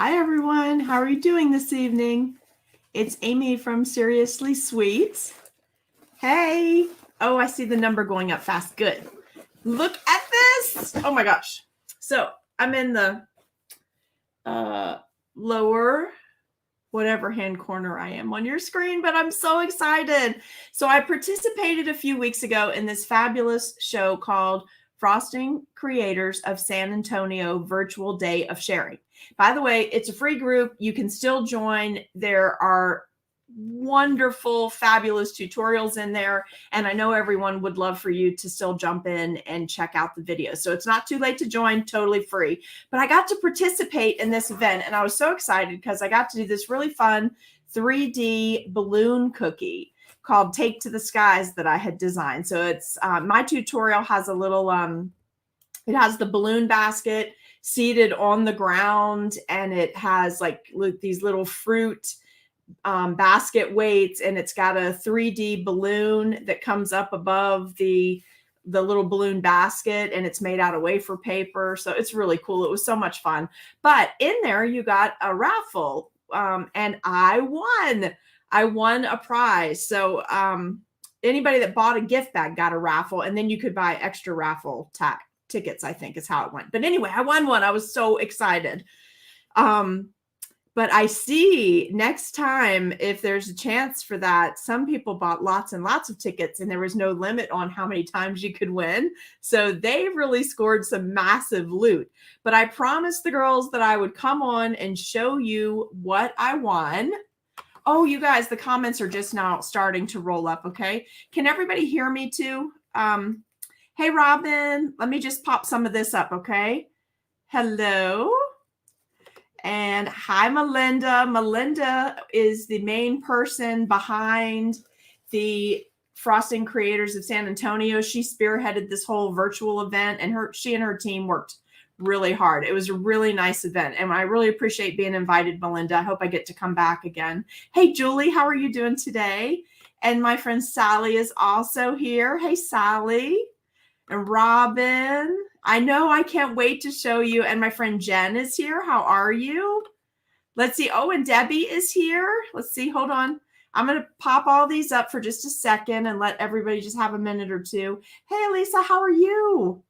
Hi everyone, how are you doing this evening? It's Amy from Seriously Sweet. Hey, oh, I see the number going up fast. Good. Look at this. Oh my gosh. So I'm in the lower whatever hand corner I am on your screen, but I'm so excited. So I participated a few weeks ago in this fabulous show called Frosting Creators of San Antonio Virtual Day of Sharing. By the way, it's a free group. You can still join. There are wonderful, fabulous tutorials in there. And I know everyone would love for you to still jump in and check out the videos. So it's not too late to join, totally free. But I got to participate in this event and I was so excited because I got to do this really fun 3D balloon cookie called Take to the Skies that I had designed. So it's my tutorial has a little, it has the balloon basket seated on the ground and it has like these little fruit basket weights, and it's got a 3D balloon that comes up above the little balloon basket, and it's made out of wafer paper. So it's really cool. It was so much fun. But in there you got a raffle, and I won a prize. So anybody that bought a gift bag got a raffle, and then you could buy extra raffle tickets, I think is how it went. But anyway, I won one. I was so excited. But I see next time, if there's a chance for that, some people bought lots and lots of tickets and there was no limit on how many times you could win. So they really scored some massive loot. But I promised the girls that I would come on and show you what I won. Oh, you guys, the comments are just now starting to roll up, okay? Can everybody hear me too? Hey, Robin, let me just pop some of this up, okay? Hello. And hi, Melinda. Melinda is the main person behind the Frosting Creators of San Antonio. She spearheaded this whole virtual event, and she and her team worked really hard. It was a really nice event, and I really appreciate being invited, Melinda. I hope I get to come back again. Hey, Julie, how are you doing today? And my friend Sally is also here. Hey, Sally. And Robin. I know, I can't wait to show you. And my friend Jen is here. How are you? Let's see. Oh, and Debbie is here. Let's see. Hold on. I'm going to pop all these up for just a second and let everybody just have a minute or two. Hey, Elisa, how are you?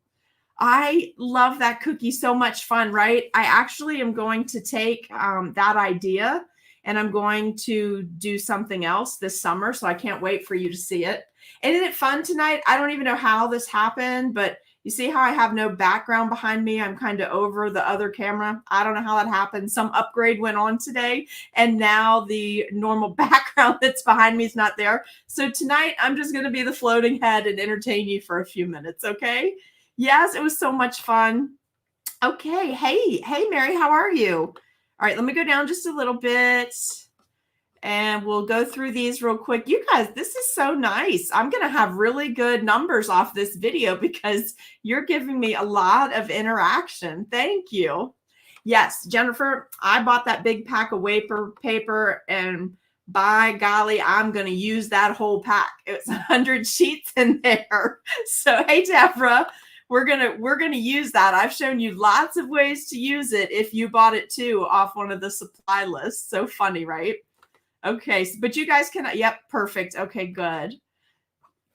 I love that cookie. So much fun, right? I actually am going to take that idea and I'm going to do something else this summer. So I can't wait for you to see it. Isn't it fun tonight? I don't even know how this happened, but you see how I have no background behind me? I'm kind of over the other camera. I don't know how that happened. Some upgrade went on today, and now the normal background that's behind me is not there. So tonight, I'm just going to be the floating head and entertain you for a few minutes, okay? Yes, it was so much fun. Okay, hey, Mary, how are you? All right, let me go down just a little bit. And we'll go through these real quick. You guys, this is so nice. I'm going to have really good numbers off this video because you're giving me a lot of interaction. Thank you. Yes, Jennifer, I bought that big pack of wafer paper, and by golly, I'm going to use that whole pack. It's 100 sheets in there. So, hey, Deborah, we're going to use that. I've shown you lots of ways to use it if you bought it too off one of the supply lists. So funny, right? Okay, but you guys can, yep, perfect. Okay, good.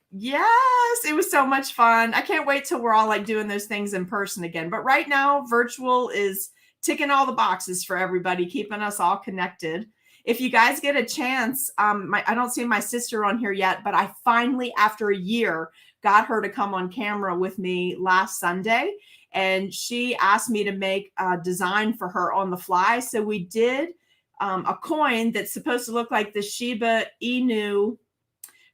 Yes, it was so much fun. I can't wait till we're all like doing those things in person again. But right now, virtual is ticking all the boxes for everybody, keeping us all connected. If you guys get a chance, I don't see my sister on here yet, but I finally, after a year, got her to come on camera with me last Sunday. And she asked me to make a design for her on the fly. So we did a coin that's supposed to look like the Shiba Inu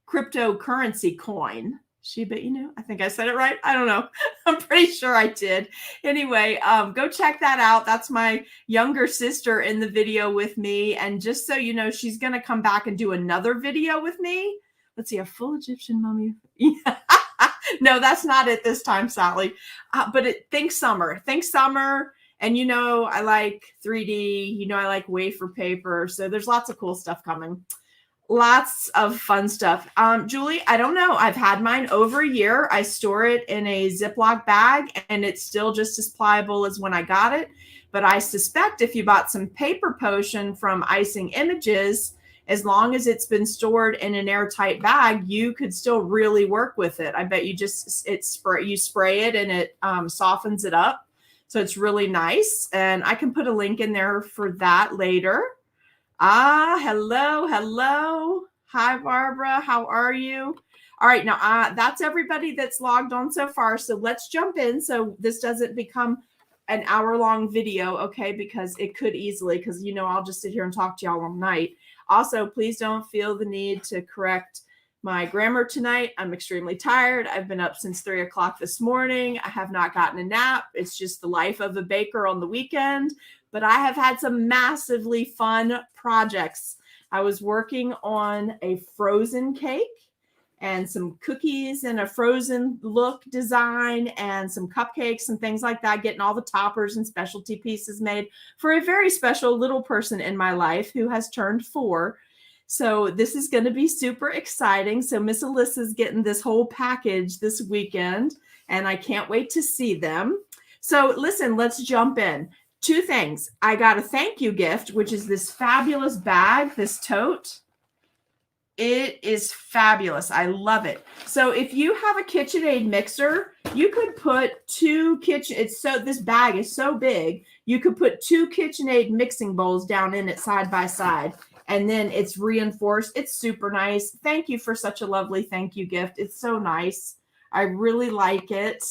cryptocurrency coin. Shiba Inu? I think I said it right. I don't know. I'm pretty sure I did. Anyway, go check that out. That's my younger sister in the video with me. And just so you know, she's going to come back and do another video with me. Let's see, a full Egyptian mummy. No, that's not it this time, Sally. But think summer. Think summer. And you know, I like 3D, you know, I like wafer paper. So there's lots of cool stuff coming. Lots of fun stuff. Julie, I don't know. I've had mine over a year. I store it in a Ziploc bag and it's still just as pliable as when I got it. But I suspect if you bought some paper potion from Icing Images, as long as it's been stored in an airtight bag, you could still really work with it. I bet you you spray it and it softens it up. So it's really nice. And I can put a link in there for that later. Hello. Hi, Barbara. How are you? All right. Now, that's everybody that's logged on so far. So let's jump in so this doesn't become an hour-long video, okay? Because it could easily, because, you know, I'll just sit here and talk to y'all all night. Also, please don't feel the need to correct my grammar tonight. I'm extremely tired. I've been up since 3 o'clock this morning. I have not gotten a nap. It's just the life of a baker on the weekend. But I have had some massively fun projects. I was working on a frozen cake and some cookies and a frozen look design and some cupcakes and things like that, getting all the toppers and specialty pieces made for a very special little person in my life who has turned 4. So this is going to be super exciting. So Miss Alyssa's getting this whole package this weekend, and I can't wait to see them. So listen, let's jump in. 2 things. I got a thank you gift, which is this fabulous bag, this tote. It is fabulous. I love it. So if you have a KitchenAid mixer, you could put 2 this bag is so big, you could put 2 KitchenAid mixing bowls down in it side by side, and then it's reinforced. It's super nice. Thank you for such a lovely thank you gift. It's so nice. I really like it.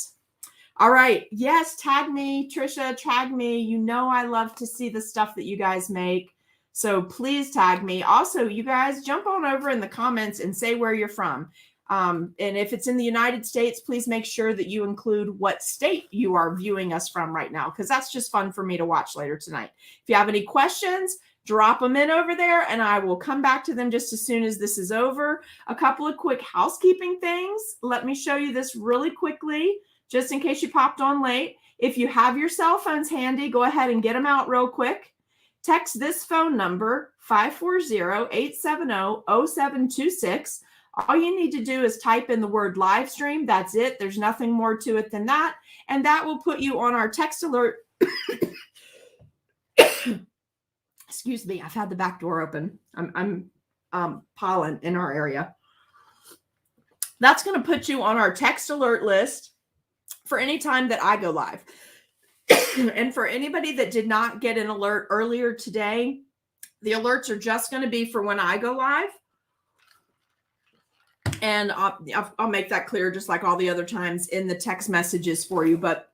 All right. Yes, tag me, Trisha, tag me. You know I love to see the stuff that you guys make. So please tag me. Also, you guys jump on over in the comments and say where you're from. And if it's in the United States, please make sure that you include what state you are viewing us from right now, because that's just fun for me to watch later tonight. If you have any questions, drop them in over there and I will come back to them just as soon as this is over. A couple of quick housekeeping things. Let me show you this really quickly, just in case you popped on late. If you have your cell phones handy, go ahead and get them out real quick. Text this phone number, 540-870-0726. All you need to do is type in the word live stream. That's it. There's nothing more to it than that. And that will put you on our text alert. Excuse me. I've had the back door open. I'm pollen in our area. That's going to put you on our text alert list for any time that I go live. And for anybody that did not get an alert earlier today, the alerts are just going to be for when I go live. And I'll make that clear just like all the other times in the text messages for you. But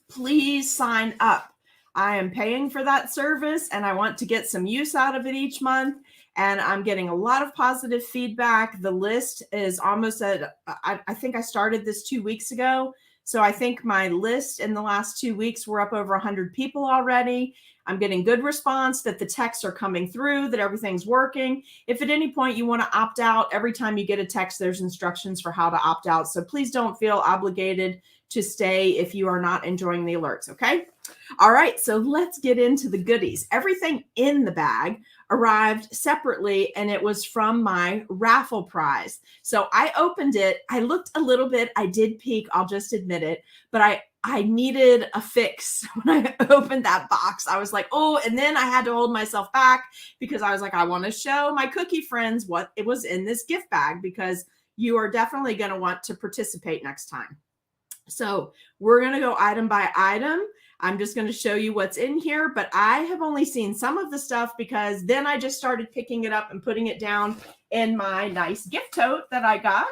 please sign up. I am paying for that service and I want to get some use out of it each month. And I'm getting a lot of positive feedback. The list is almost at, I think I started this 2 weeks ago. So I think my list in the last 2 weeks, we're up over 100 people already. I'm getting good response that the texts are coming through, that everything's working. If at any point you want to opt out, every time you get a text, there's instructions for how to opt out. So please don't feel obligated to stay if you are not enjoying the alerts, okay? All right, so let's get into the goodies. Everything in the bag arrived separately, and it was from my raffle prize. So I opened it. I looked a little bit. I did peek, I'll just admit it, but I needed a fix when I opened that box. I was like, oh, and then I had to hold myself back because I was like, I want to show my cookie friends what it was in this gift bag, because you are definitely going to want to participate next time. So we're going to go item by item. I'm just going to show you what's in here, but I have only seen some of the stuff because then I just started picking it up and putting it down in my nice gift tote that I got,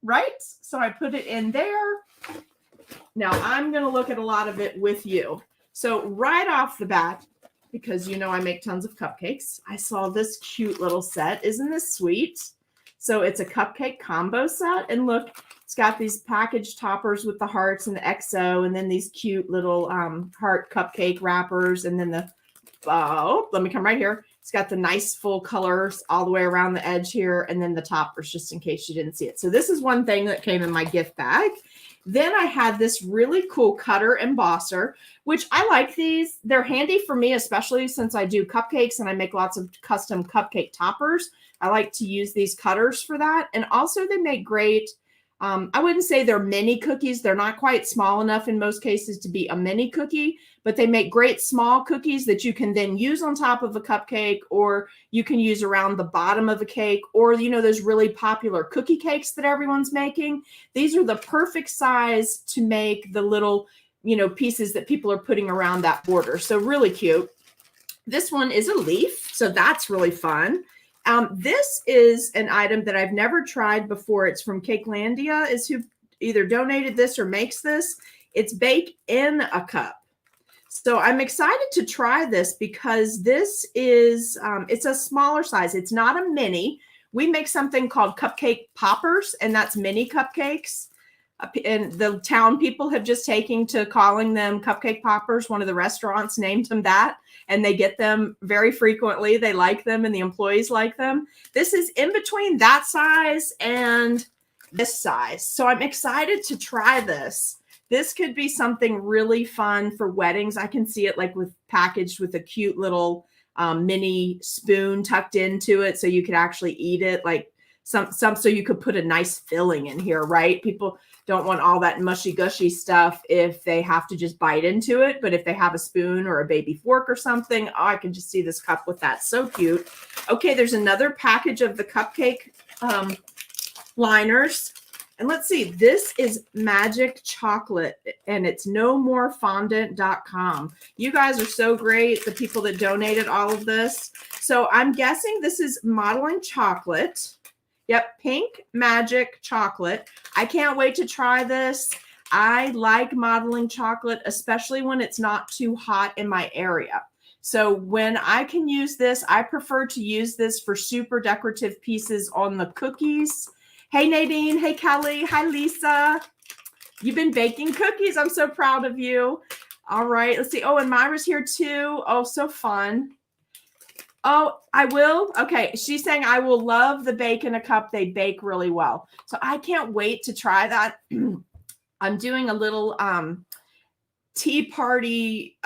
right? So I put it in there. Now I'm going to look at a lot of it with you. So right off the bat, because you know I make tons of cupcakes, I saw this cute little set. Isn't this sweet? So it's a cupcake combo set, and look, it's got these packaged toppers with the hearts and the XO, and then these cute little heart cupcake wrappers, and then the, let me come right here. It's got the nice full colors all the way around the edge here, and then the toppers, just in case you didn't see it. So this is one thing that came in my gift bag. Then I had this really cool cutter embosser, which I like these. They're handy for me, especially since I do cupcakes and I make lots of custom cupcake toppers. I like to use these cutters for that. And also they make great, I wouldn't say they're mini cookies. They're not quite small enough in most cases to be a mini cookie, but they make great small cookies that you can then use on top of a cupcake, or you can use around the bottom of a cake, or, you know, those really popular cookie cakes that everyone's making. These are the perfect size to make the little, you know, pieces that people are putting around that border. So really cute. This one is a leaf, so that's really fun. This is an item that I've never tried before. It's from Cakelandia, is who either donated this or makes this. It's bake in a cup. So I'm excited to try this because this is, it's a smaller size. It's not a mini. We make something called cupcake poppers, and that's mini cupcakes. And the town people have just taken to calling them cupcake poppers. One of the restaurants named them that, and they get them very frequently. They like them, and the employees like them. This is in between that size and this size. So I'm excited to try this. This could be something really fun for weddings. I can see it like packaged with a cute little mini spoon tucked into it, so you could actually eat it, like so you could put a nice filling in here, right? People don't want all that mushy gushy stuff if they have to just bite into it. But if they have a spoon or a baby fork or something, oh, I can just see this cup with that. So cute. Okay, there's another package of the cupcake liners. And let's see, this is magic chocolate, and it's nomorefondant.com. You guys are so great, the people that donated all of this. So I'm guessing this is modeling chocolate. Yep, pink magic chocolate. I can't wait to try this. I like modeling chocolate, especially when it's not too hot in my area. So when I can use this, I prefer to use this for super decorative pieces on the cookies. Hey, Nadine. Hey, Kelly. Hi, Lisa. You've been baking cookies. I'm so proud of you. All right, let's see. Oh, and Myra's here too. Oh, so fun. Oh, I will. Okay. She's saying I will love the bake in a cup. They bake really well. So I can't wait to try that. I'm doing a little tea party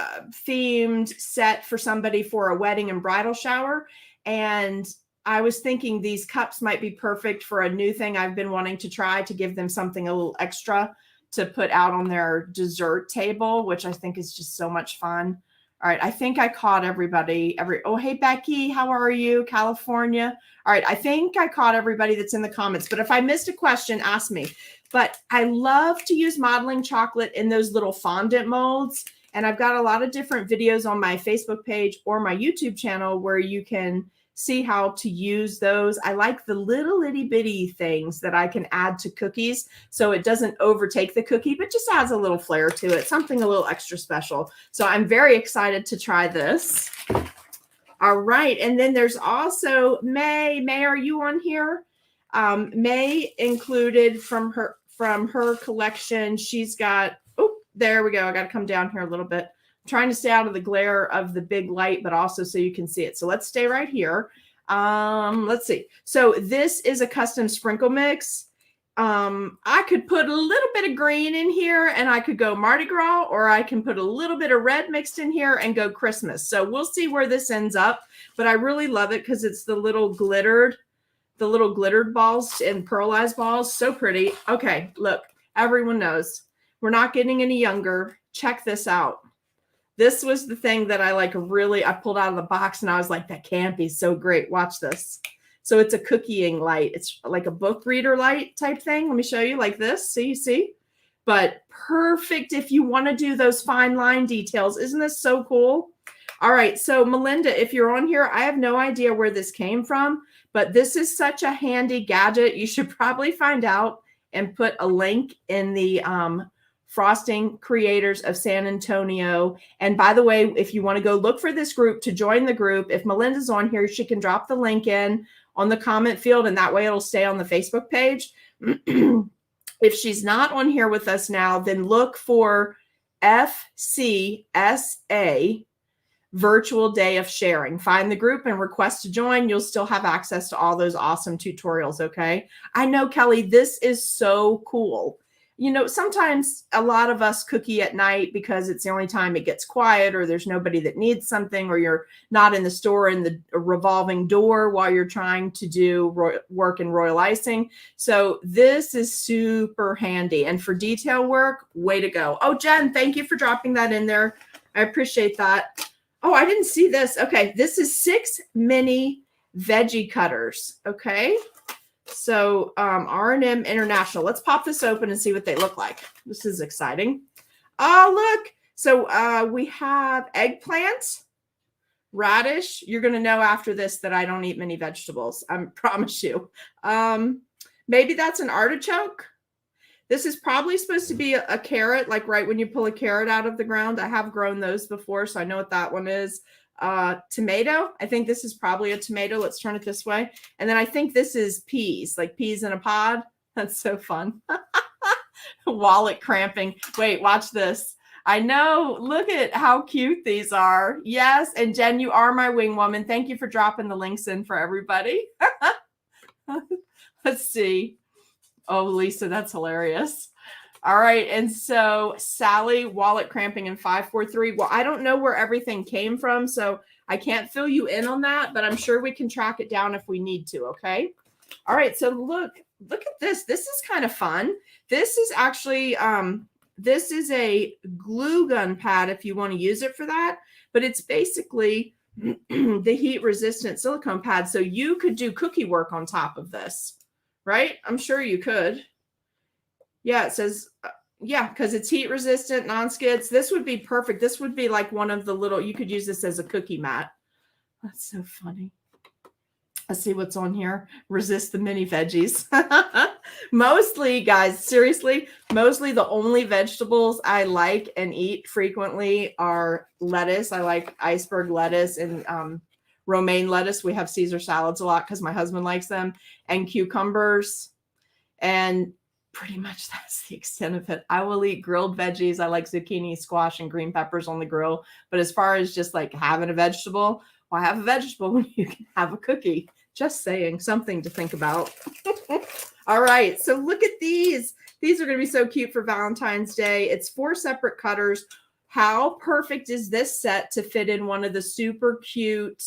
themed set for somebody for a wedding and bridal shower. And I was thinking these cups might be perfect for a new thing I've been wanting to try, to give them something a little extra to put out on their dessert table, which I think is just so much fun. All right, I think I caught everybody. Oh, hey, Becky, how are you? California. All right, I think I caught everybody that's in the comments. But if I missed a question, ask me. But I love to use modeling chocolate in those little fondant molds. And I've got a lot of different videos on my Facebook page or my YouTube channel where you can see how to use those. I like the little itty bitty things that I can add to cookies so it doesn't overtake the cookie, but just adds a little flair to it, something a little extra special. So I'm very excited to try this. All right. And then there's also May. May, are you on here? May included from her collection. She's got, oh, there we go. I got to come down here a little bit. Trying to stay out of the glare of the big light, but also so you can see it. So let's stay right here. Let's see. So this is a custom sprinkle mix. I could put a little bit of green in here and I could go Mardi Gras, or I can put a little bit of red mixed in here and go Christmas. So we'll see where this ends up, but I really love it because it's the little glittered balls and pearlized balls. So pretty. Okay, look, everyone knows we're not getting any younger. Check this out. This was the thing that I pulled out of the box and I was like, that can't be so great. Watch this. So it's a cookieing light. It's like a book reader light type thing. Let me show you like this. See? But perfect if you want to do those fine line details. Isn't this so cool? All right. So Melinda, if you're on here, I have no idea where this came from, but this is such a handy gadget. You should probably find out and put a link in the Frosting Creators of San Antonio. And by the way, if you want to go look for this group to join the group, if Melinda's on here, she can drop the link in on the comment field, and that way it'll stay on the Facebook page. If she's not on here with us now, then look for FCSA Virtual Day of Sharing. Find the group and request to join. You'll still have access to all those awesome tutorials, okay? I know, Kelly, this is so cool. you know, sometimes a lot of us cookie at night because it's the only time it gets quiet, or there's nobody that needs something, or you're not in the store in the revolving door while you're trying to do work in royal icing. So this is super handy. And for detail work, way to go. Oh, Jen, thank you for dropping that in there. I appreciate that. Oh, I didn't see this. Okay, this is 6 mini veggie cutters. Okay. So R&M International. Let's pop this open and see what they look like. This is exciting. Oh, look. So we have eggplant, radish. You're going to know after this that I don't eat many vegetables. I promise you. Maybe that's an artichoke. This is probably supposed to be a carrot, like right when you pull a carrot out of the ground. I have grown those before, so I know what that one is. Tomato. I think this is probably a tomato. Let's turn it this way. And then I think this is peas, like peas in a pod. That's so fun. Wallet cramping. Wait, watch this. I know. Look at how cute these are. Yes. And Jen, you are my wing woman. Thank you for dropping the links in for everybody. Let's see. Oh, Lisa, that's hilarious. All right. And so Sally, wallet cramping in 543. Well, I don't know where everything came from, so I can't fill you in on that, but I'm sure we can track it down if we need to. Okay. All right. So look at this. This is kind of fun. This is actually, this is a glue gun pad if you want to use it for that, but it's basically the heat resistant silicone pad. So you could do cookie work on top of this, right? I'm sure you could. Yeah, it says, yeah, because it's heat resistant, non-skids. This would be perfect. This would be like one of the little, you could use this as a cookie mat. That's so funny. Let's see what's on here. Resist the mini veggies. Mostly, guys, seriously, mostly the only vegetables I like and eat frequently are lettuce. I like iceberg lettuce and romaine lettuce. We have Caesar salads a lot because my husband likes them, and cucumbers. And pretty much that's the extent of it. I will eat grilled veggies. I like zucchini, squash, and green peppers on the grill. But as far as just like having a vegetable, well, have a vegetable when you can have a cookie. Just saying, something to think about. All right. So look at these. These are going to be so cute for Valentine's Day. It's 4 separate cutters. How perfect is this set to fit in one of the super cute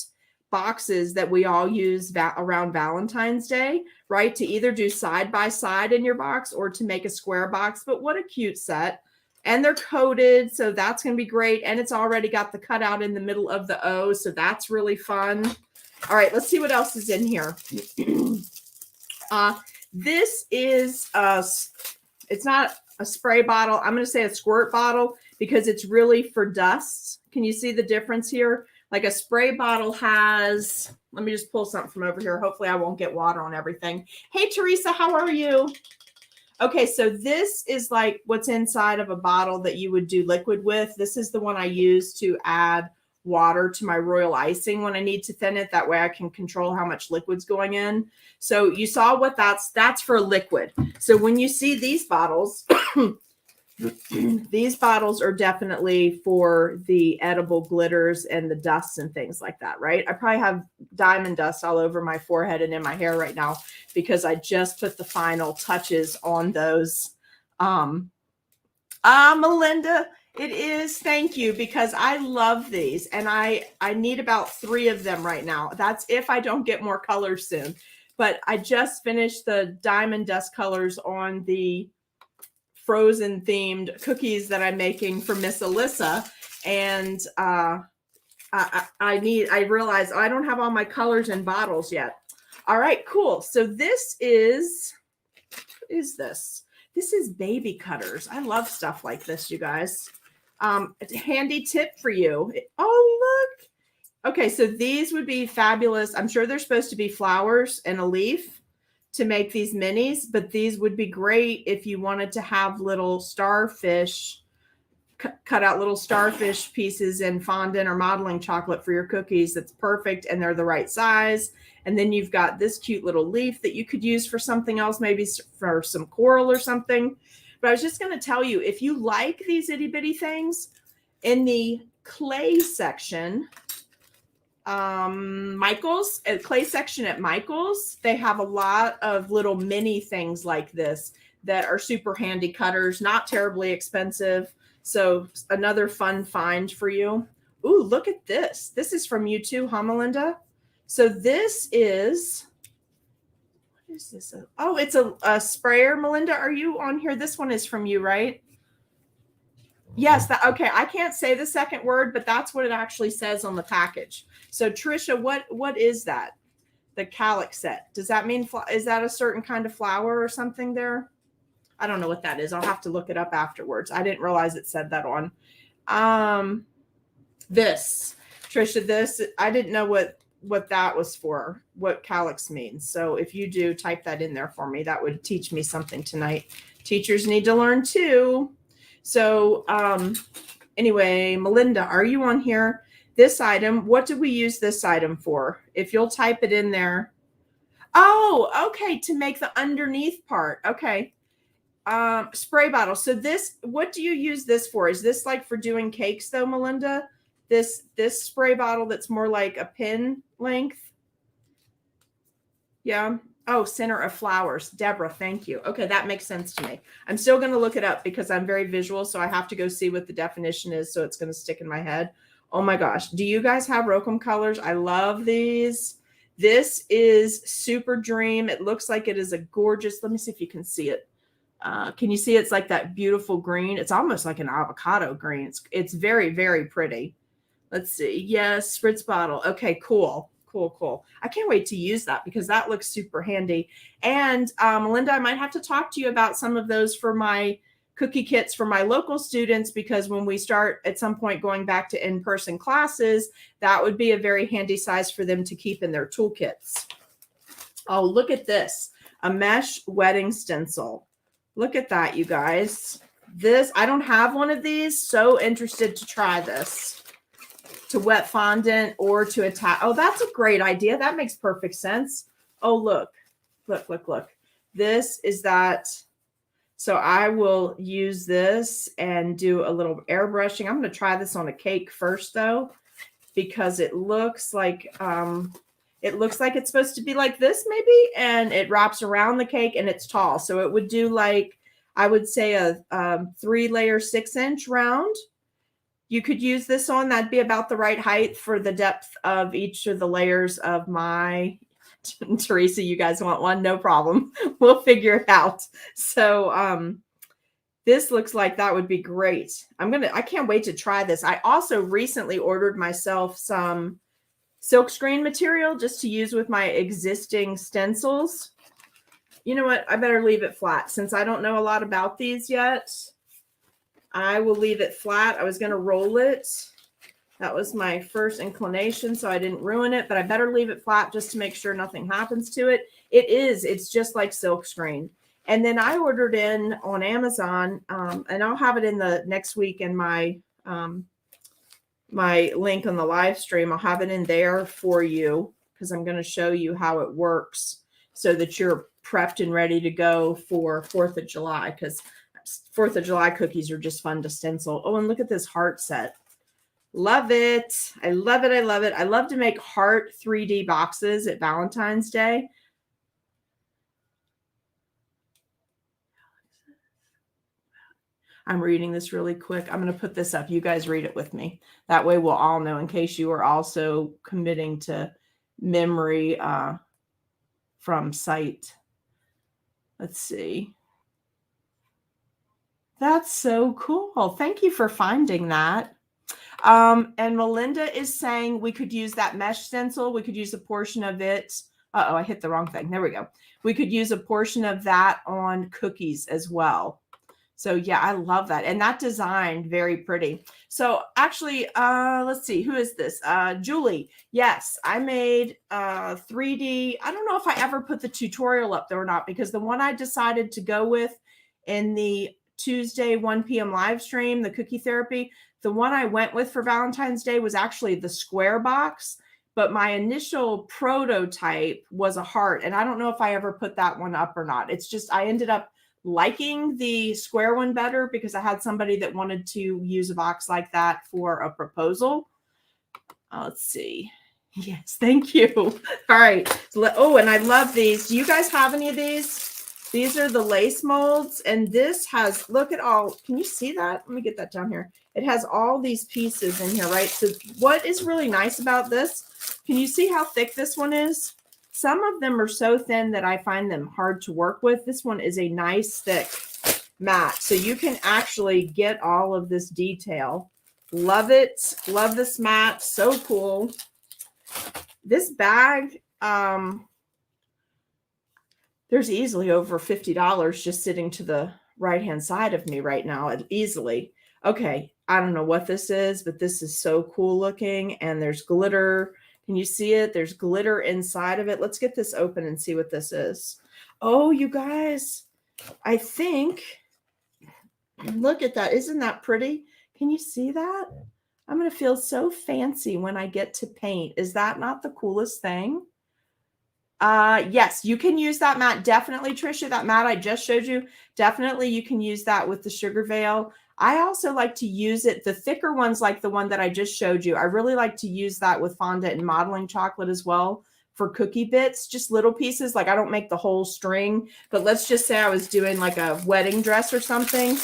boxes that we all use around Valentine's Day, right? To either do side by side in your box or to make a square box. But what a cute set. And they're coated, so that's going to be great. And it's already got the cutout in the middle of the O, so that's really fun. All right, let's see what else is in here. This is, it's not a spray bottle. I'm going to say a squirt bottle because it's really for dust. Can you see the difference here? Like a spray bottle has, let me just pull something from over here. Hopefully I won't get water on everything. Hey, Teresa, how are you? Okay, so this is like what's inside of a bottle that you would do liquid with. This is the one I use to add water to my royal icing when I need to thin it. That way I can control how much liquid's going in. So you saw what that's for liquid. So when you see these bottles, these bottles are definitely for the edible glitters and the dusts and things like that, right? I probably have diamond dust all over my forehead and in my hair right now because I just put the final touches on those. Melinda, it is. Thank you, because I love these and I need about 3 of them right now. That's if I don't get more colors soon. But I just finished the diamond dust colors on the frozen themed cookies that I'm making for Miss Alyssa. And I realized I don't have all my colors in bottles yet. All right, cool. So this is, what is this? This is baby cutters. I love stuff like this, you guys. It's a handy tip for you. Oh, look. Okay, so these would be fabulous. I'm sure they're supposed to be flowers and a leaf to make these minis, but these would be great if you wanted to have little starfish, cut out little starfish pieces in fondant or modeling chocolate for your cookies. That's perfect, and they're the right size. And then you've got this cute little leaf that you could use for something else, maybe for some coral or something. But I was just going to tell you, if you like these itty bitty things, in the clay section, Michael's clay section at Michael's, they have a lot of little mini things like this that are super handy cutters, not terribly expensive. So another fun find for you. Ooh, look at this. This is from you too, huh, Melinda? So this is, what is this? Oh, it's a sprayer. Melinda, are you on here? This one is from you, right? Yes. Okay. I can't say the second word, but that's what it actually says on the package. So Trisha, what is that? The Cupcake set. Does that mean, is that a certain kind of flower or something there? I don't know what that is. I'll have to look it up afterwards. I didn't realize it said that on. This, Trisha, this, I didn't know what that was for, what calyx means. So if you do, type that in there for me. That would teach me something tonight. Teachers need to learn too. So anyway, Melinda, are you on here? This item, what do we use this item for? If you'll type it in there. Oh, okay, to make the underneath part. Okay. Spray bottle. So this, what do you use this for? Is this like for doing cakes though, Melinda? This spray bottle that's more like a pin length. Yeah. Oh, center of flowers. Deborah, thank you. Okay, that makes sense to me. I'm still going to look it up because I'm very visual, so I have to go see what the definition is, so it's going to stick in my head. Oh my gosh. Do you guys have Rokum colors? I love these. This is Super Dream. It looks like it is a gorgeous, let me see if you can see it. Can you see it's like that beautiful green? It's almost like an avocado green. It's very, very pretty. Let's see. Yes, spritz bottle. Okay, cool. Cool. I can't wait to use that because that looks super handy. And Melinda, I might have to talk to you about some of those for my cookie kits for my local students, because when we start at some point going back to in-person classes, that would be a very handy size for them to keep in their toolkits. Oh, look at this. A mesh wedding stencil. Look at that, you guys. This, I don't have one of these. So interested to try this. To wet fondant or to attach. Oh, that's a great idea. That makes perfect sense. Oh, look. This is that. So I will use this and do a little airbrushing. I'm going to try this on a cake first, though, because it looks like it's supposed to be like this, maybe, and it wraps around the cake and it's tall. So it would do like, I would say a 3-layer 6-inch round. You could use this on, that'd be about the right height for the depth of each of the layers of my, Teresa, you guys want one? No problem. We'll figure it out. So this looks like that would be great. I can't wait to try this. I also recently ordered myself some silkscreen material just to use with my existing stencils. You know what? I better leave it flat since I don't know a lot about these yet. I will leave it flat. I was going to roll it. That was my first inclination, so I didn't ruin it, but I better leave it flat just to make sure nothing happens to it. It's just like silkscreen. And then I ordered in on Amazon, and I'll have it in the next week in my my link on the live stream. I'll have it in there for you because I'm going to show you how it works so that you're prepped and ready to go for 4th of July, because 4th of July cookies are just fun to stencil. Oh, and look at this heart set. Love it. I love it. I love it. I love to make heart 3D boxes at Valentine's Day. I'm reading this really quick. I'm going to put this up. You guys read it with me. That way we'll all know in case you are also committing to memory from sight. Let's see. That's so cool. Thank you for finding that. And Melinda is saying we could use that mesh stencil. We could use a portion of it. Uh-oh, I hit the wrong thing. There we go. We could use a portion of that on cookies as well. So yeah, I love that. And that design, very pretty. So actually, let's see, who is this? Julie. Yes, I made 3D. I don't know if I ever put the tutorial up there or not, because the one I decided to go with in the Tuesday 1 p.m. live stream, the cookie therapy, the one I went with for Valentine's Day was actually the square box, but my initial prototype was a heart. And I don't know if I ever put that one up or not. It's just, I ended up liking the square one better because I had somebody that wanted to use a box like that for a proposal. Let's see. Yes, thank you. All right. Oh, and I love these. Do you guys have any of these? These are the lace molds, and this has, look at all, can you see that? Let me get that down here. It has all these pieces in here, right? So what is really nice about this, can you see how thick this one is? Some of them are so thin that I find them hard to work with. This one is a nice thick mat, so you can actually get all of this detail. Love it. Love this mat. So cool. This bag, there's easily over $50 just sitting to the right-hand side of me right now, easily. Okay, I don't know what this is, but this is so cool looking, and there's glitter. Can you see it? There's glitter inside of it. Let's get this open and see what this is. Oh, you guys, I think, look at that. Isn't that pretty? Can you see that? I'm going to feel so fancy when I get to paint. Is that not the coolest thing? Yes, you can use that mat. Definitely, Trisha, that mat I just showed you. Definitely, you can use that with the sugar veil. I also like to use it, the thicker ones like the one that I just showed you. I really like to use that with fondant and modeling chocolate as well for cookie bits, just little pieces. Like I don't make the whole string, but let's just say I was doing like a wedding dress or something.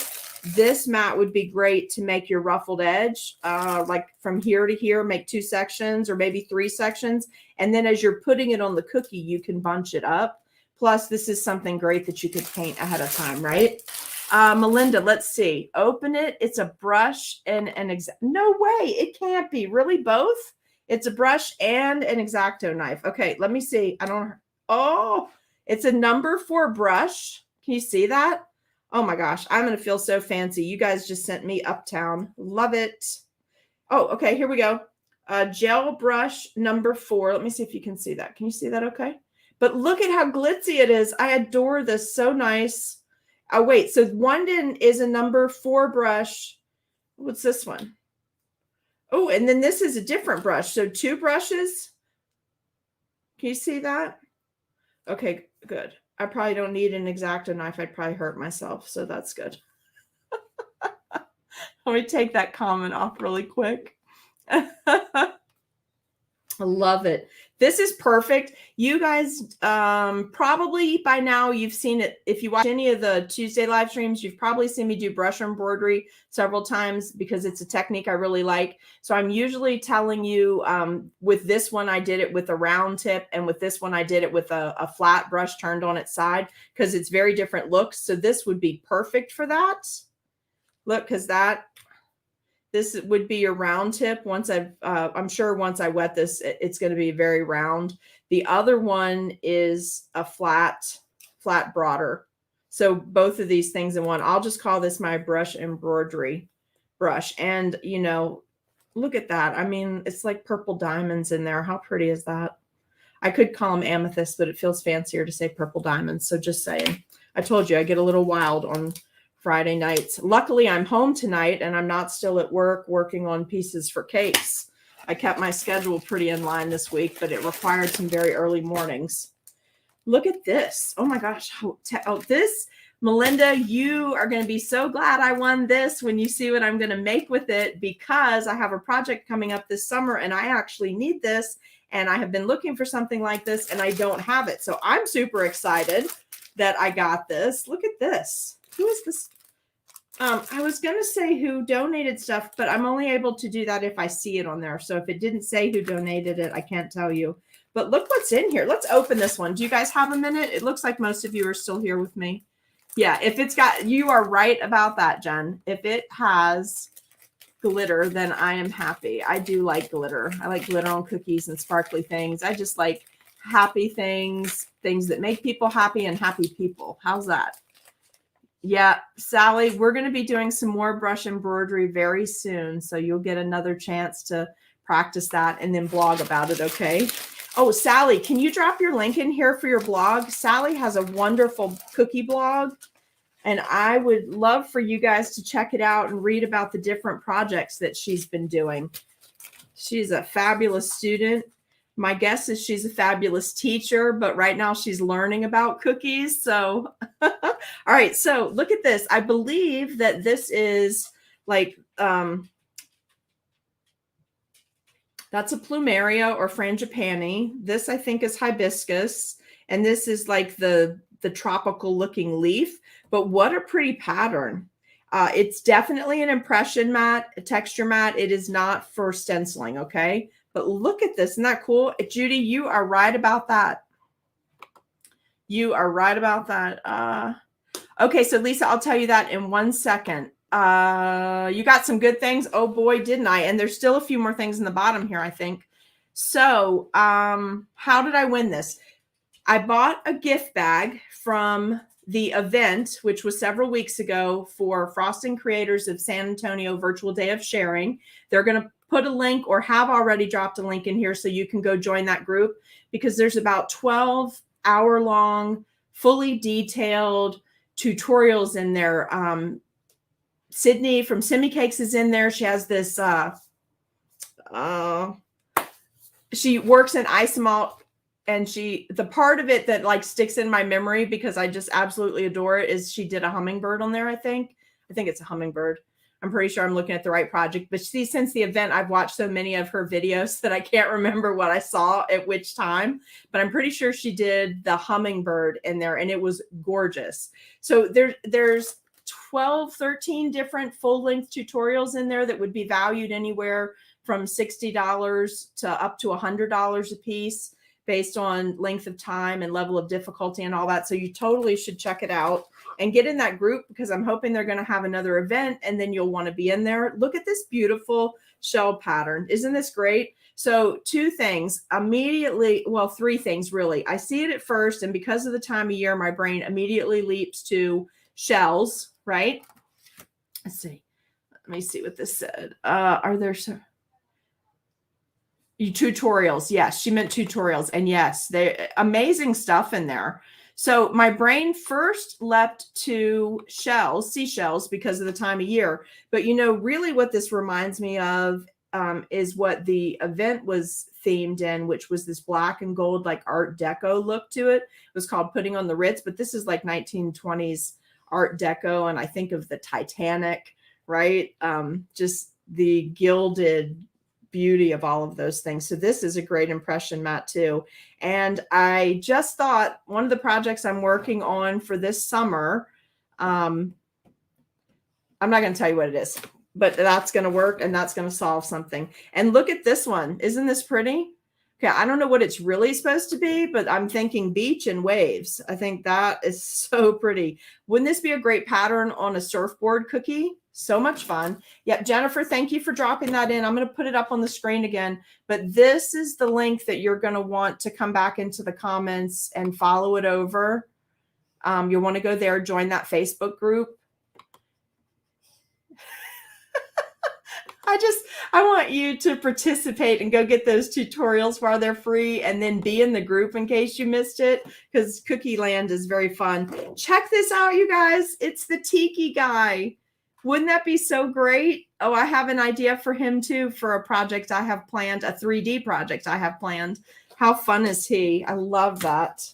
This mat would be great to make your ruffled edge, like from here to here, make 2 sections or maybe 3 sections. And then as you're putting it on the cookie, you can bunch it up. Plus, this is something great that you could paint ahead of time, right? Melinda, let's see. Open it. It's a brush and an no way. It can't be. Really both? It's a brush and an X-Acto knife. Okay, let me see. I don't. Oh, it's a number 4 brush. Can you see that? Oh my gosh, I'm going to feel so fancy. You guys just sent me uptown. Love it. Oh, okay, here we go. Gel brush number 4. Let me see if you can see that. Can you see that okay? But look at how glitzy it is. I adore this. So nice. Oh, wait. So Wondon is a number 4 brush. What's this one? Oh, and then this is a different brush. So 2 brushes. Can you see that? Okay, good. I probably don't need an X-Acto knife. I'd probably hurt myself. So that's good. Let me take that comment off really quick. I love it. This is perfect. You guys, probably by now you've seen it. If you watch any of the Tuesday live streams, you've probably seen me do brush embroidery several times because it's a technique I really like. So I'm usually telling you, with this one, I did it with a round tip, and with this one, I did it with a flat brush turned on its side because it's very different looks. So this would be perfect for that. Look, because this would be your round tip. Once I'm sure once I wet this, it's going to be very round. The other one is a flat broader. So both of these things in one. I'll just call this my brush embroidery brush. And, you know, look at that. I mean, it's like purple diamonds in there. How pretty is that? I could call them amethyst, but it feels fancier to say purple diamonds. So just saying. I told you I get a little wild on Friday nights. Luckily, I'm home tonight and I'm not still at work working on pieces for cakes. I kept my schedule pretty in line this week, but it required some very early mornings. Look at this. Oh my gosh. Oh, this, Melinda, you are going to be so glad I won this when you see what I'm going to make with it, because I have a project coming up this summer and I actually need this. And I have been looking for something like this and I don't have it. So I'm super excited that I got this. Look at this. Who is this? I was going to say who donated stuff, but I'm only able to do that if I see it on there. So if it didn't say who donated it, I can't tell you. But look what's in here. Let's open this one. Do you guys have a minute? It looks like most of you are still here with me. Yeah, if it's got, you are right about that, Jen. If it has glitter, then I am happy. I do like glitter. I like glitter on cookies and sparkly things. I just like happy things, things that make people happy and happy people. How's that? Yeah, Sally, we're going to be doing some more brush embroidery very soon. So you'll get another chance to practice that and then blog about it. Okay. Oh, Sally, can you drop your link in here for your blog? Sally has a wonderful cookie blog, and I would love for you guys to check it out and read about the different projects that she's been doing. She's a fabulous student. My guess is she's a fabulous teacher, but right now she's learning about cookies. So, all right. So look at this. I believe that this is like, that's a plumeria or frangipani. This I think is hibiscus. And this is like the the tropical looking leaf, but what a pretty pattern. It's definitely an impression mat, a texture mat. It is not for stenciling, okay? But look at this. Isn't that cool? Judy, you are right about that. You are right about that. Okay, so Lisa, I'll tell you that in 1 second. You got some good things. Oh boy, didn't I? And there's still a few more things in the bottom here, I think. So how did I win this? I bought a gift bag from the event, which was several weeks ago, for Frosting Creators of San Antonio Virtual Day of Sharing. They're going to put a link, or have already dropped a link in here, so you can go join that group, because there's about 12 hour-long, fully detailed tutorials in there. Sydney from Simi Cakes is in there. She has this, she works in isomalt, and the part of it that like sticks in my memory, because I just absolutely adore it, is she did a hummingbird on there. I think it's a hummingbird. I'm pretty sure I'm looking at the right project, but see, since the event, I've watched so many of her videos that I can't remember what I saw at which time, but I'm pretty sure she did the hummingbird in there, and it was gorgeous. So there's 12, 13 different full-length tutorials in there that would be valued anywhere from $60 to up to $100 a piece, based on length of time and level of difficulty and all that. So you totally should check it out and get in that group, because I'm hoping they're going to have another event, and then you'll want to be in there. Look at this beautiful shell pattern. Isn't this great? So two things immediately, well, three things really. I see it at first, and because of the time of year, my brain immediately leaps to shells, right? Let's see. Let me see what this said. Are there some tutorials? Yes, she meant tutorials. And yes, they amazing stuff in there. So my brain first leapt to shells, seashells, because of the time of year. But you know, really what this reminds me of is what the event was themed in, which was this black and gold, like Art Deco look to it. It was called Putting on the Ritz, but this is like 1920s Art Deco. And I think of the Titanic, right? Just the gilded beauty of all of those things. So this is a great impression mat too. And I just thought one of the projects I'm working on for this summer, I'm not going to tell you what it is, but that's going to work, and that's going to solve something. And look at this one. Isn't this pretty? Okay, I don't know what it's really supposed to be, but I'm thinking beach and waves. I think that is so pretty. Wouldn't this be a great pattern on a surfboard cookie? So much fun. Yep, Jennifer, thank you for dropping that in. I'm going to put it up on the screen again, but this is the link that you're going to want to come back into the comments and follow it over. You'll want to go there, join that Facebook group. I want you to participate and go get those tutorials while they're free, and then be in the group in case you missed it, because Cookie Land is very fun. Check this out, you guys. It's the Tiki guy. Wouldn't that be so great? Oh, I have an idea for him too, for a project I have planned, a 3D project I have planned. How fun is he? I love that.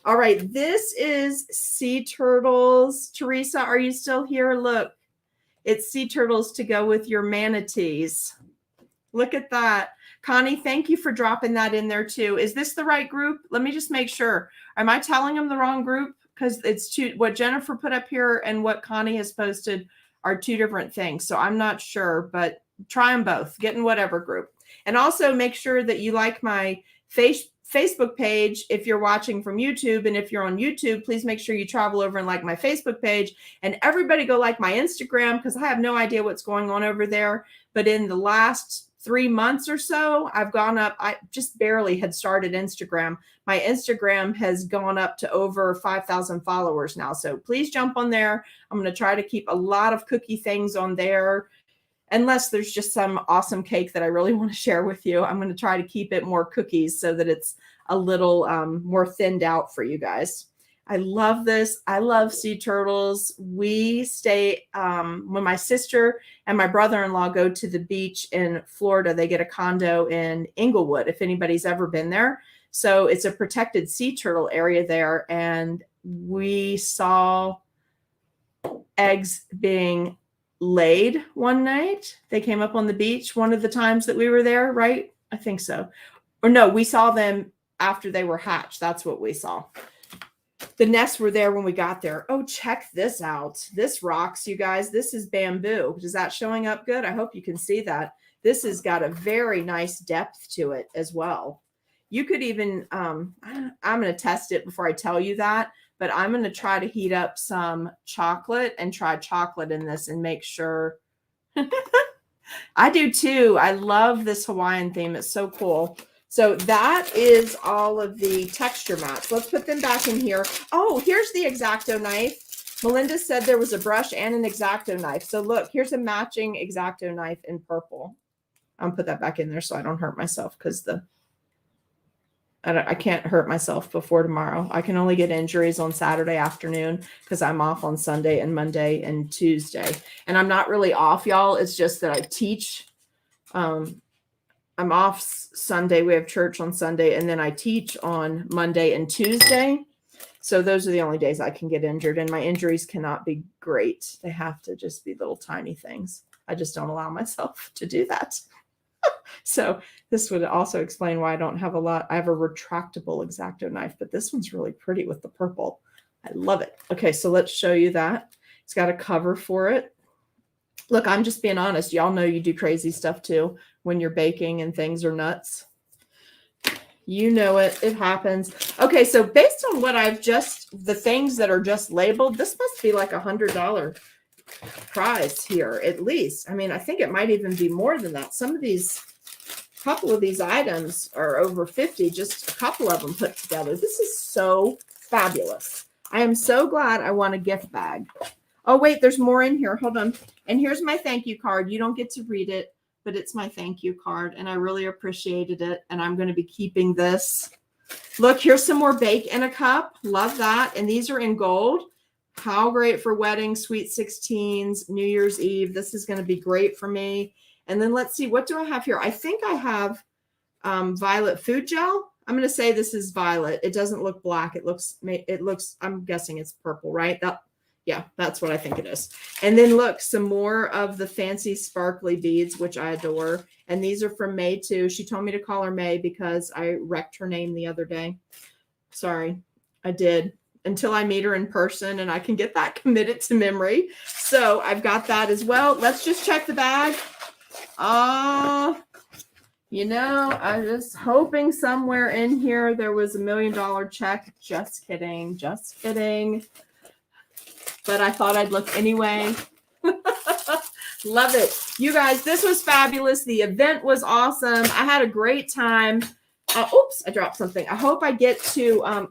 All right, this is sea turtles. Teresa, are you still here? Look, it's sea turtles to go with your manatees. Look at that. Connie, thank you for dropping that in there too. Is this the right group? Let me just make sure. Am I telling them the wrong group? Because it's what Jennifer put up here and what Connie has posted are two different things. So I'm not sure, but try them both. Get in whatever group. And also make sure that you like my Facebook page if you're watching from YouTube. And if you're on YouTube, please make sure you travel over and like my Facebook page. And everybody go like my Instagram, because I have no idea what's going on over there. But in the last 3 months or so, I've gone up. I just barely had started Instagram. My Instagram has gone up to over 5,000 followers now. So please jump on there. I'm going to try to keep a lot of cookie things on there. Unless there's just some awesome cake that I really want to share with you, I'm going to try to keep it more cookies so that it's a little more thinned out for you guys. I love this. I love sea turtles. We stay, when my sister and my brother-in-law go to the beach in Florida, they get a condo in Inglewood, if anybody's ever been there. So it's a protected sea turtle area there. And we saw eggs being laid one night. They came up on the beach one of the times that we were there, right? I think so. Or no, we saw them after they were hatched. That's what we saw. The nests were there when we got there. Oh, check this out. This rocks, you guys. This is bamboo. Is that showing up good? I hope you can see that. This has got a very nice depth to it as well. You could even, I'm going to test it before I tell you that, but I'm going to try to heat up some chocolate and try chocolate in this and make sure. I do too. I love this Hawaiian theme. It's so cool. So that is all of the texture mats. Let's put them back in here. Oh, here's the X-Acto knife. Melinda said there was a brush and an X-Acto knife. So look, here's a matching X-Acto knife in purple. I'll put that back in there so I don't hurt myself because I can't hurt myself before tomorrow. I can only get injuries on Saturday afternoon because I'm off on Sunday and Monday and Tuesday. And I'm not really off, y'all. It's just that I teach. I'm off Sunday. We have church on Sunday, and then I teach on Monday and Tuesday. So those are the only days I can get injured, and my injuries cannot be great. They have to just be little tiny things. I just don't allow myself to do that. So this would also explain why I don't have a lot. I have a retractable X-Acto knife, but this one's really pretty with the purple. I love it. Okay, so let's show you that. It's got a cover for it. Look, I'm just being honest. Y'all know you do crazy stuff too when you're baking and things are nuts. You know it. It happens. Okay, so based on what the things that are just labeled, this must be like $100 prize here at least. I mean, I think it might even be more than that. Couple of these items are over 50, just a couple of them put together. This is so fabulous. I am so glad I won a gift bag. Oh, wait, there's more in here. Hold on. And here's my thank you card. You don't get to read it, but it's my thank you card, and I really appreciated it, and I'm going to be keeping this. Look, here's some more bake in a cup. Love that. And these are in gold. How great for weddings, sweet 16s, New Year's Eve. This is going to be great for me. And then let's see, what do I have here? I think I have violet food gel. I'm going to say this is violet. It doesn't look black. It looks, I'm guessing it's purple, right? Yeah, that's what I think it is. And then look, some more of the fancy sparkly beads, which I adore. And these are from May too. She told me to call her May because I wrecked her name the other day. Sorry, I did. Until I meet her in person and I can get that committed to memory. So I've got that as well. Let's just check the bag. You know, I was hoping somewhere in here there was $1 million check. Just kidding. Just kidding. But I thought I'd look anyway. Love it. You guys, this was fabulous. The event was awesome. I had a great time. Oops, I dropped something. I hope I get to,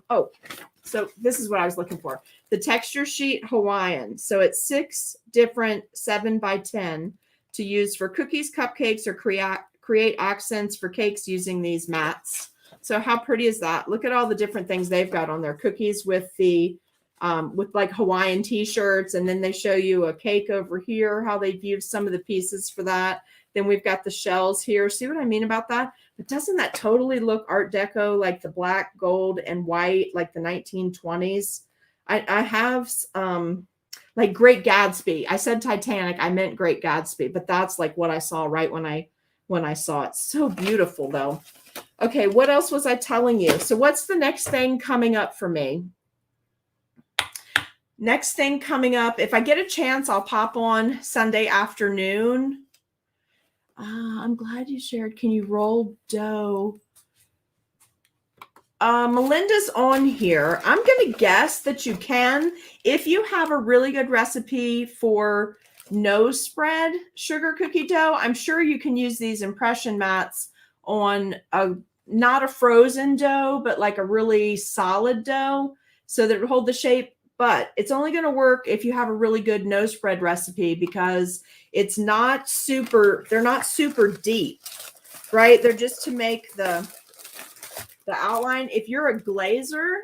so this is what I was looking for. The texture sheet Hawaiian. So it's 6 different 7x10 to use for cookies, cupcakes, or create accents for cakes using these mats. So how pretty is that? Look at all the different things they've got on there. Cookies with the with like Hawaiian t-shirts, and then they show you a cake over here, how they've used some of the pieces for that. Then we've got the shells here. See what I mean about that? But doesn't that totally look Art Deco, like the black, gold, and white, like the 1920s? I have like Great Gatsby. I said Titanic. I meant Great Gatsby, but that's like what I saw right when I saw it. So beautiful though. Okay, what else was I telling you? So what's the next thing coming up for me? Next thing coming up, if I get a chance, I'll pop on Sunday afternoon. I'm glad you shared. Can you roll dough? Melinda's on here. I'm going to guess that you can. If you have a really good recipe for no spread sugar cookie dough, I'm sure you can use these impression mats on not a frozen dough, but like a really solid dough so that it will hold the shape. But it's only going to work if you have a really good no spread recipe because it's not super, they're not super deep, right? They're just to make the outline. If you're a glazer,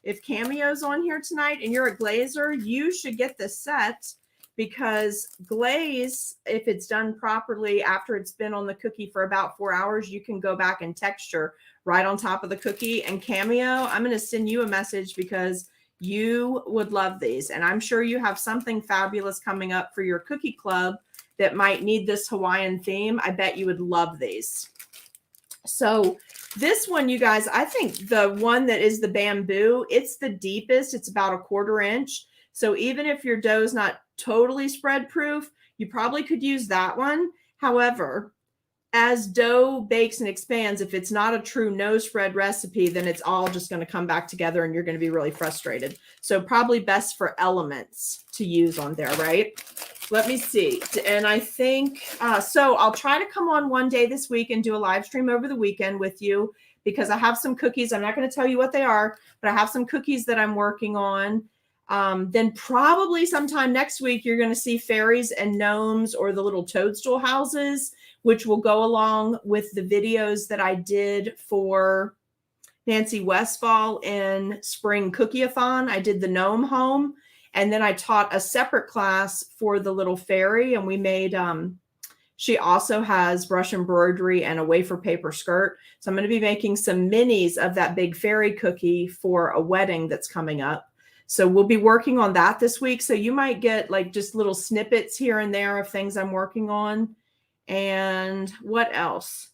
if Cameo's on here tonight and you're a glazer, you should get this set because glaze, if it's done properly after it's been on the cookie for about 4 hours, you can go back and texture right on top of the cookie. And Cameo, I'm going to send you a message because you would love these. And I'm sure you have something fabulous coming up for your cookie club that might need this Hawaiian theme. I bet you would love these. So this one, you guys, I think the one that is the bamboo, it's the deepest. It's about 1/4 inch. So even if your dough is not totally spread proof, you probably could use that one. However, as dough bakes and expands, if it's not a true no spread recipe, then it's all just going to come back together and you're going to be really frustrated. So probably best for elements to use on there, right? Let me see. And I think, so I'll try to come on one day this week and do a live stream over the weekend with you, because I have some cookies. I'm not going to tell you what they are, but I have some cookies that I'm working on. Then probably sometime next week, you're going to see fairies and gnomes, or the little toadstool houses, which will go along with the videos that I did for Nancy Westfall in Spring Cookie-a-thon. I did the gnome home, and then I taught a separate class for the little fairy, and we made, she also has brush embroidery and a wafer paper skirt. So I'm going to be making some minis of that big fairy cookie for a wedding that's coming up. So we'll be working on that this week. So you might get like just little snippets here and there of things I'm working on. And what else?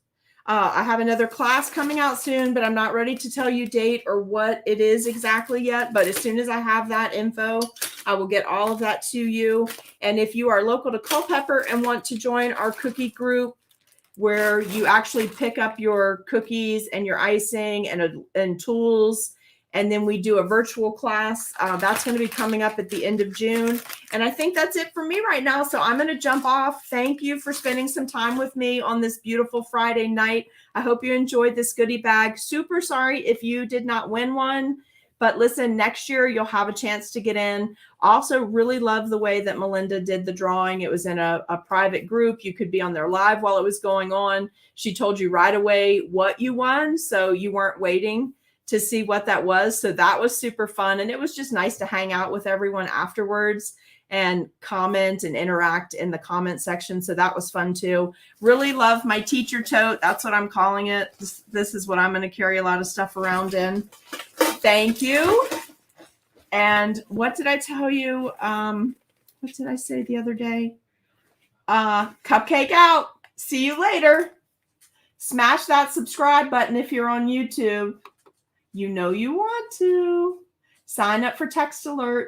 I have another class coming out soon, but I'm not ready to tell you date or what it is exactly yet. But as soon as I have that info, I will get all of that to you. And if you are local to Culpeper and want to join our cookie group, where you actually pick up your cookies and your icing and tools, and then we do a virtual class. That's going to be coming up at the end of June. And I think that's it for me right now. So I'm going to jump off. Thank you for spending some time with me on this beautiful Friday night. I hope you enjoyed this goodie bag. Super sorry if you did not win one. But listen, next year you'll have a chance to get in. Also really love the way that Melinda did the drawing. It was in a private group. You could be on there live while it was going on. She told you right away what you won, so you weren't waiting to see what that was. So that was super fun. And it was just nice to hang out with everyone afterwards and comment and interact in the comment section. So that was fun too. Really love my teacher tote. That's what I'm calling it. This is what I'm going to carry a lot of stuff around in. Thank you. And what did I tell you? What did I say the other day? Cupcake out. See you later. Smash that subscribe button if you're on YouTube. You know you want to. Sign up for text alerts.